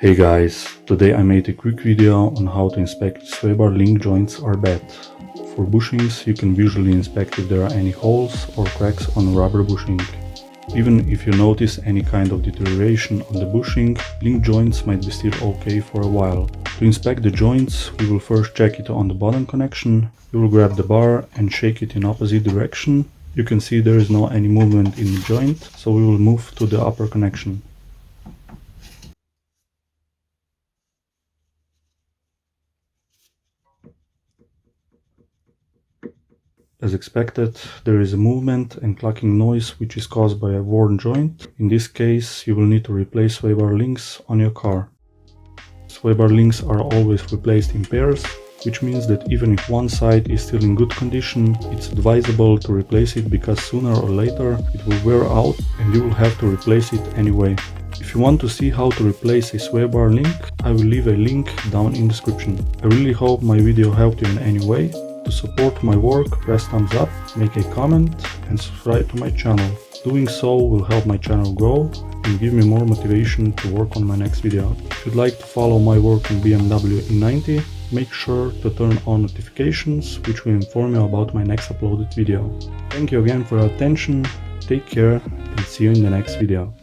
Hey guys, today I made a quick video on how to inspect sway bar link joints are bad. For bushings you can visually inspect if there are any holes or cracks on rubber bushing. Even if you notice any kind of deterioration on the bushing, link joints might be still okay for a while. To inspect the joints, we will first check it on the bottom connection. We will grab the bar and shake it in opposite direction. You can see there is no any movement in the joint, so we will move to the upper connection. As expected, there is a movement and clunking noise which is caused by a worn joint. In this case, you will need to replace sway bar links on your car. Sway bar links are always replaced in pairs, which means that even if one side is still in good condition, it's advisable to replace it because sooner or later it will wear out and you will have to replace it anyway. If you want to see how to replace a sway bar link, I will leave a link down in the description. I really hope my video helped you in any way. To support my work, press thumbs up, make a comment and subscribe to my channel. Doing so will help my channel grow and give me more motivation to work on my next video. If you'd like to follow my work on BMW E90, make sure to turn on notifications which will inform you about my next uploaded video. Thank you again for your attention, take care and see you in the next video.